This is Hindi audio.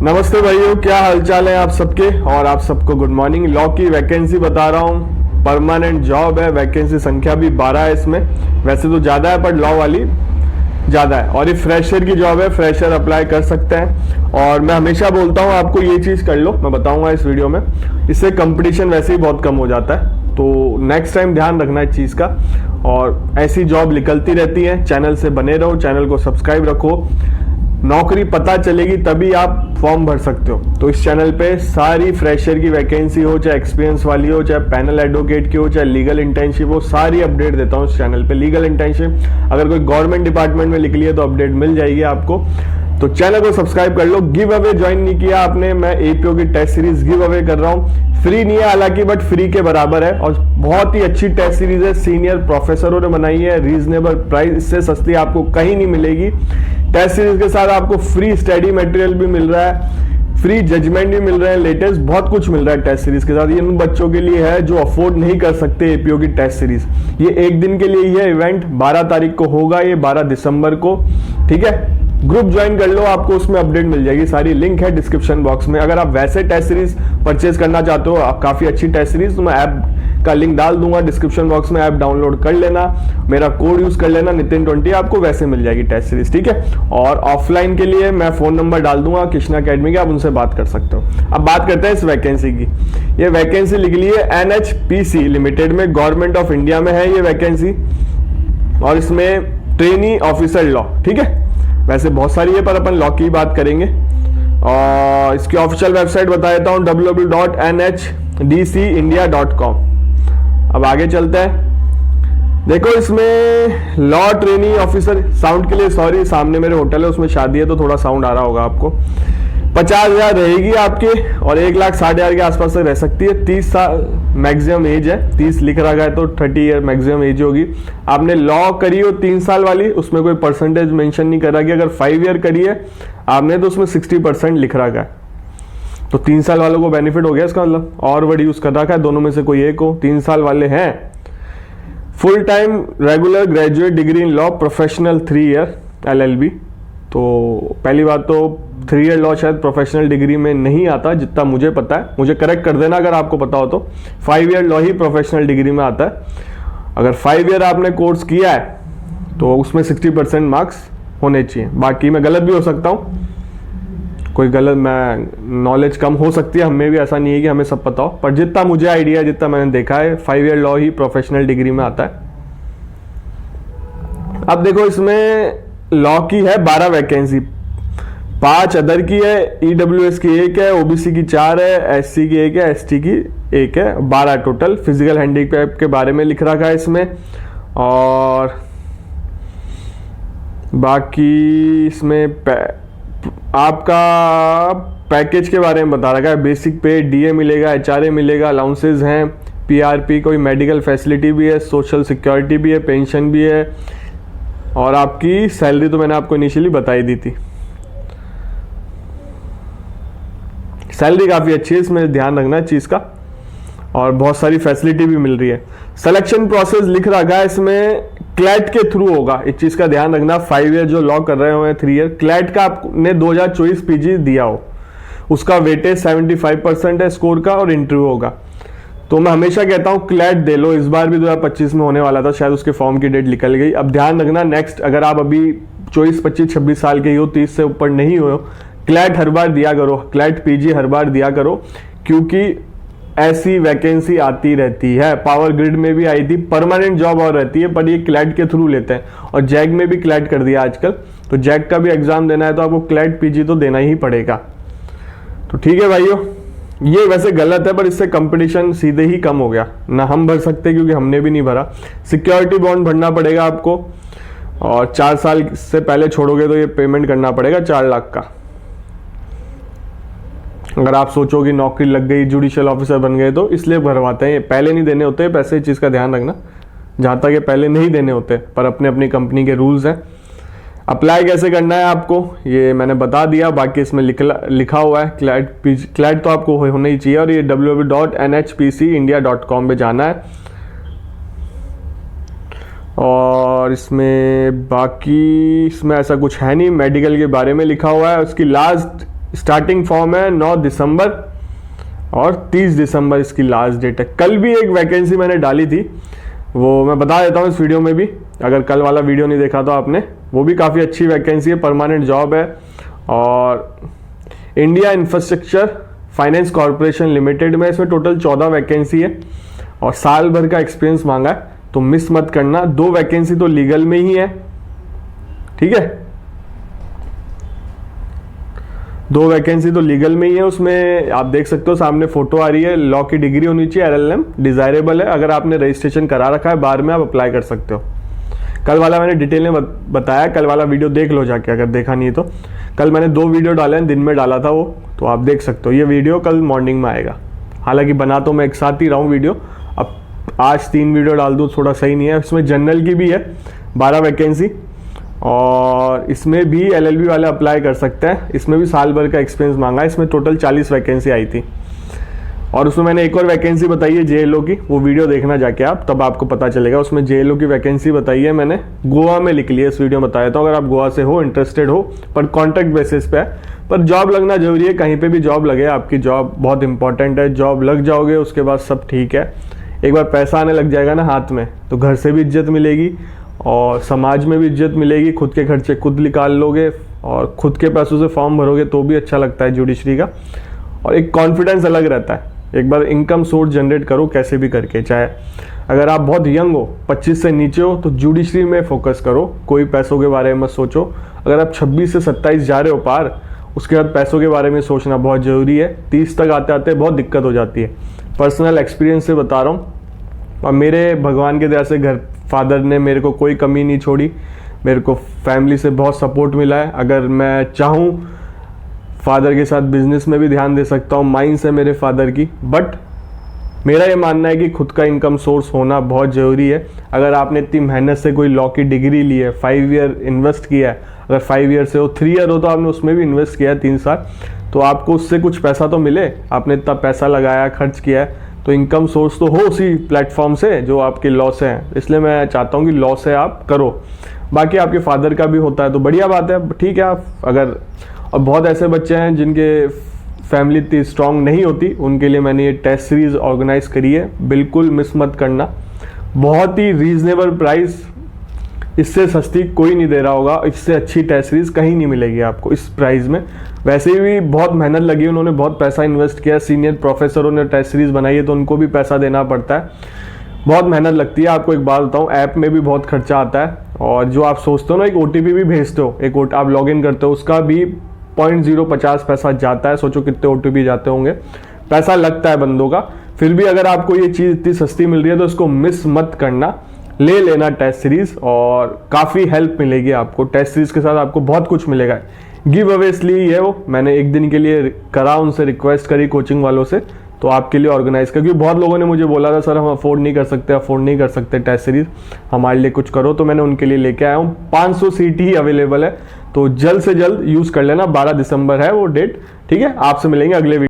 नमस्ते भाइयों, क्या हालचाल है आप सबके। और आप सबको गुड मॉर्निंग। लॉ की वैकेंसी बता रहा हूँ, परमानेंट जॉब है, वैकेंसी संख्या भी 12 है इसमें। वैसे तो ज़्यादा है पर लॉ वाली ज़्यादा है, और ये फ्रेशर की जॉब है, फ्रेशर अप्लाई कर सकते हैं। और मैं हमेशा बोलता हूँ आपको ये चीज़ कर लो, मैं बताऊँगा इस वीडियो में। इससे कंपटीशन वैसे ही बहुत कम हो जाता है, तो नेक्स्ट टाइम ध्यान रखना इस चीज़ का। और ऐसी जॉब निकलती रहती है, चैनल से बने रहो, चैनल को सब्सक्राइब रखो। नौकरी पता चलेगी तभी आप फॉर्म भर सकते हो। तो इस चैनल पे सारी फ्रेशर की वैकेंसी हो, चाहे एक्सपीरियंस वाली हो, चाहे पैनल एडवोकेट की हो, चाहे लीगल इंटर्नशिप हो, सारी अपडेट देता हूँ इस चैनल पे। लीगल इंटर्नशिप अगर कोई गवर्नमेंट डिपार्टमेंट में निकली है तो अपडेट मिल जाएगी आपको। तो चैनल को सब्सक्राइब कर लो। गिव अवे ज्वाइन नहीं किया आपने, मैं एपीओ की टेस्ट सीरीज गिव अवे कर रहा हूँ। फ्री नहीं है हालांकि, बट फ्री के बराबर है, और बहुत ही अच्छी टेस्ट सीरीज है। सीनियर प्रोफेसरों ने बनाई है, रीजनेबल प्राइस, इससे सस्ती आपको कहीं नहीं मिलेगी। टेस्ट सीरीज के साथ आपको फ्री स्टडी मटेरियल भी मिल रहा है, फ्री जजमेंट भी मिल रहे हैं, लेटेस्ट बहुत कुछ मिल रहा है टेस्ट सीरीज के साथ। ये उन बच्चों के लिए है जो अफोर्ड नहीं कर सकते एपीओ की टेस्ट सीरीज। ये एक दिन के लिए ही है, इवेंट 12 तारीख को होगा, ये 12 दिसंबर को, ठीक है। ग्रुप ज्वाइन कर लो, आपको उसमें अपडेट मिल जाएगी सारी। लिंक है डिस्क्रिप्शन बॉक्स में। अगर आप वैसे टेस्ट सीरीज परचेज करना चाहते हो, आप काफी अच्छी टेस्ट सीरीज, तो मैं ऐप का लिंक डाल दूंगा डिस्क्रिप्शन बॉक्स में। ऐप डाउनलोड कर लेना, मेरा कोड यूज कर लेना नितिन20, आपको वैसे मिल जाएगी टेस्ट सीरीज, ठीक है। और ऑफलाइन के लिए मैं फोन नंबर डाल दूंगा कृष्णा अकेडमी के, आप उनसे बात कर सकते हो। अब बात करते हैं इस वैकेंसी की। ये वैकेंसी लिख ली है NHPC लिमिटेड में, गवर्नमेंट ऑफ इंडिया में है ये वैकेंसी, और इसमें ट्रेनी ऑफिसर लॉ, ठीक है। वैसे बहुत सारी है पर अपन लॉ की बात करेंगे। और इसकी ऑफिशियल वेबसाइट बता देता हूँ, www.nhdcindia.com। अब आगे चलते हैं। देखो इसमें लॉ ट्रेनी ऑफिसर, साउंड के लिए सॉरी, सामने मेरे होटल है उसमें शादी है तो थोड़ा साउंड आ रहा होगा आपको। 50,000 रहेगी आपके, और 1,60,000 के आसपास तक रह सकती है। 30 साल मैक्सिमम एज है, 30 लिख रखा है तो 30 ईयर मैक्सिमम एज होगी। आपने लॉ करी हो 3 साल वाली, उसमें कोई परसेंटेज मेंशन नहीं करा कि अगर 5 ईयर करी है आपने तो उसमें 60% लिख रखा है। तो 3 साल वालों को बेनिफिट हो गया इसका मतलब, और वर्ड यूज कर रखा है, दोनों में से कोई एक हो। 3 साल वाले हैं। Full time regular graduate degree in law, professional 3 year LLB। तो पहली बात तो 3 ईयर लॉ शायद प्रोफेशनल डिग्री में नहीं आता जितना मुझे पता है, मुझे करेक्ट कर देना अगर आपको पता हो तो। 5 ईयर लॉ ही प्रोफेशनल डिग्री में आता है। अगर 5 ईयर आपने कोर्स किया है तो उसमें 60% मार्क्स होने चाहिए। बाकी मैं गलत भी हो सकता हूँ, कोई गलत, मैं नॉलेज कम हो सकती है, हमें भी ऐसा नहीं है कि हमें सब पता हो, पर जितना मुझे आइडिया है, जितना मैंने देखा है, 5 ईयर लॉ ही प्रोफेशनल डिग्री में आता है। अब देखो इसमें लॉ की है 12 वैकेंसी, 5 अदर की है, EWS की 1 है, OBC की 4 है, SC की 1 है, ST की 1 है, 12 टोटल। फिजिकल हैंडीकैप के बारे में लिख रखा है इसमें। और बाकी इसमें आपका पैकेज के बारे में बता रखा है। बेसिक पे, DA मिलेगा, HRA मिलेगा, अलाउंसेज हैं, PRP, कोई मेडिकल फैसिलिटी भी है, सोशल सिक्योरिटी भी है, पेंशन भी है, और आपकी सैलरी तो मैंने आपको इनिशियली बताई दी थी। सैलरी काफ़ी अच्छी है, इसमें ध्यान रखना है चीज़ का, और बहुत सारी फैसिलिटी भी मिल रही है। सिलेक्शन प्रोसेस लिख रखा है इसमें, क्लैट के थ्रू होगा, इस चीज़ का ध्यान रखना। 5 ईयर जो लॉ कर रहे हो 3 ईयर, क्लैट का आपने 2024 PG दिया हो, उसका वेटेज 75% है स्कोर का, और इंटरव्यू होगा। तो मैं हमेशा कहता हूँ क्लैट दे लो। इस बार भी 2025 में होने वाला था, शायद उसके फॉर्म की डेट निकल गई। अब ध्यान रखना, नेक्स्ट अगर आप अभी 24, 25, 26 साल के हो, 30 से ऊपर नहीं हो, क्लैट हर बार दिया करो, क्लैट PG हर बार दिया करो, क्योंकि ऐसी वैकेंसी आती रहती है। पावर ग्रिड में भी आई थी, परमानेंट जॉब और रहती है, पर ये क्लैट के थ्रू लेते हैं। और जैग में भी क्लैट कर दिया आजकल, तो जैग का भी एग्जाम देना है तो आपको क्लैट PG तो देना ही पड़ेगा। तो ठीक है भाइयों, ये वैसे गलत है पर इससे कंपटीशन सीधे ही कम हो गया ना। हम भर सकते क्योंकि हमने भी नहीं भरा। सिक्योरिटी बॉन्ड भरना पड़ेगा आपको, और 4 साल से पहले छोड़ोगे तो ये पेमेंट करना पड़ेगा 4 लाख का। अगर आप सोचो कि नौकरी लग गई, जुडिशियल ऑफिसर बन गए, तो इसलिए भरवाते हैं। पहले नहीं देने होते पैसे, चीज़ का ध्यान रखना। जहाँ तक ये पहले नहीं देने होते, पर अपने अपनी कंपनी के रूल्स हैं। अप्लाई कैसे करना है आपको ये मैंने बता दिया, बाकी इसमें लिखा हुआ है। क्लैट तो आपको होना ही चाहिए, और ये www.nhpcindia.com पे जाना है। और इसमें बाकी इसमें ऐसा कुछ है नहीं। मेडिकल के बारे में लिखा हुआ है, उसकी लास्ट स्टार्टिंग फॉर्म है 9 दिसंबर और 30 दिसंबर इसकी लास्ट डेट है। कल भी एक वैकेंसी मैंने डाली थी, वो मैं बता देता हूँ इस वीडियो में भी, अगर कल वाला वीडियो नहीं देखा तो आपने, वो भी काफ़ी अच्छी वैकेंसी है, परमानेंट जॉब है और India infrastructure finance corporation limited में। इसमें टोटल 14 वैकेंसी है और साल भर का एक्सपीरियंस मांगा है, तो मिस मत करना। 2 वैकेंसी तो लीगल में ही है, ठीक है, 2 वैकेंसी तो लीगल में ही है। उसमें आप देख सकते हो सामने फोटो आ रही है, लॉ की डिग्री होनी चाहिए, LLM डिजायरेबल है। अगर आपने रजिस्ट्रेशन करा रखा है बार में आप अप्लाई कर सकते हो। कल वाला मैंने डिटेल में बताया, कल वाला वीडियो देख लो जाके अगर देखा नहीं तो। कल मैंने 2 वीडियो डाले हैं, दिन में डाला था वो, तो आप देख सकते हो। ये वीडियो कल मॉर्निंग में आएगा, हालांकि बना तो मैं एक साथ ही रहा हूँ वीडियो, अब आज 3 वीडियो डाल दूँ थोड़ा सही नहीं है। इसमें जनरल की भी है 12 वैकेंसी और इसमें भी LLB वाले अप्लाई कर सकते हैं। इसमें भी साल भर का एक्सपीरियंस मांगा है। इसमें टोटल 40 वैकेंसी आई थी और उसमें मैंने एक और वैकेंसी बताई है JLO की, वो वीडियो देखना जाके आप, तब आपको पता चलेगा। उसमें JLO की वैकेंसी बताई है मैंने, गोवा में लिख लिया, इस वीडियो में बताया था। अगर आप गोवा से हो, इंटरेस्टेड हो, पर कॉन्ट्रैक्ट बेसिस पे है, पर जॉब लगना जरूरी है। कहीं पे भी जॉब लगे, आपकी जॉब बहुत इंपॉर्टेंट है। जॉब लग जाओगे उसके बाद सब ठीक है। एक बार पैसा आने लग जाएगा ना हाथ में, तो घर से भी इज्जत मिलेगी और समाज में भी इज्जत मिलेगी। खुद के खर्चे खुद निकाल लोगे और खुद के पैसों से फॉर्म भरोगे तो भी अच्छा लगता है जुडिशरी का, और एक कॉन्फिडेंस अलग रहता है। एक बार इनकम सोर्स जनरेट करो कैसे भी करके, चाहे अगर आप बहुत यंग हो, 25 से नीचे हो, तो जुडिशरी में फोकस करो, कोई पैसों के बारे में मत सोचो। अगर आप 26 से 27 जा रहे हो पार, उसके बाद पैसों के बारे में सोचना बहुत ज़रूरी है। 30 तक आते आते बहुत दिक्कत हो जाती है। पर्सनल एक्सपीरियंस से बता रहा हूँ, और मेरे भगवान के दया से घर फादर ने मेरे को कोई कमी नहीं छोड़ी, मेरे को फैमिली से बहुत सपोर्ट मिला है। अगर मैं चाहूँ फादर के साथ बिजनेस में भी ध्यान दे सकता हूँ, माइंड्स है मेरे फादर की, बट मेरा ये मानना है कि खुद का इनकम सोर्स होना बहुत ज़रूरी है। अगर आपने इतनी मेहनत से कोई लॉ की डिग्री ली है, 5 ईयर इन्वेस्ट किया है, अगर 5 ईयर से हो, 3 ईयर हो तो आपने उसमें भी इन्वेस्ट किया है 3 साल, तो आपको उससे कुछ पैसा तो मिले। आपने इतना पैसा लगाया, खर्च किया है, तो इनकम सोर्स तो हो उसी प्लेटफॉर्म से जो आपके लॉ से हैं। इसलिए मैं चाहता हूँ कि लॉ से आप करो। बाकी आपके फादर का भी होता है तो बढ़िया बात है, ठीक है। आप अगर, और बहुत ऐसे बच्चे हैं जिनके फैमिली इतनी स्ट्रांग नहीं होती, उनके लिए मैंने ये टेस्ट सीरीज ऑर्गेनाइज करी है, बिल्कुल मिस मत करना। बहुत ही रीजनेबल प्राइस, इससे सस्ती कोई नहीं दे रहा होगा, इससे अच्छी टेस्ट सीरीज कहीं नहीं मिलेगी आपको इस प्राइस में। वैसे भी बहुत मेहनत लगी, उन्होंने बहुत पैसा इन्वेस्ट किया, सीनियर प्रोफेसरों ने टेस्ट सीरीज बनाई है तो उनको भी पैसा देना पड़ता है, बहुत मेहनत लगती है। आपको एक बात बताऊं, ऐप में भी बहुत खर्चा आता है, और जो आप सोचते हो ना एक OTP भी भेजते हो, एक आप लॉग इन करते हो, उसका भी 0.050 पैसा जाता है। सोचो कितने OTP जाते होंगे, पैसा लगता है बंदों का। फिर भी अगर आपको ये चीज़ इतनी सस्ती मिल रही है तो इसको मिस मत करना, ले लेना टेस्ट सीरीज, और काफ़ी हेल्प मिलेगी आपको। टेस्ट सीरीज के साथ आपको बहुत कुछ मिलेगा। गिव अवे इसलिए है वो, मैंने एक दिन के लिए करा, उनसे रिक्वेस्ट करी कोचिंग वालों से, तो आपके लिए ऑर्गेनाइज कर, क्योंकि बहुत लोगों ने मुझे बोला था सर हम अफोर्ड नहीं कर सकते टेस्ट सीरीज, हमारे लिए कुछ करो, तो मैंने उनके लिए लेके आया हूँ। 500 सीट ही अवेलेबल है, तो जल्द से जल्द यूज़ कर लेना। 12 दिसंबर है वो डेट, ठीक है। आपसे मिलेंगे अगले वीडियो।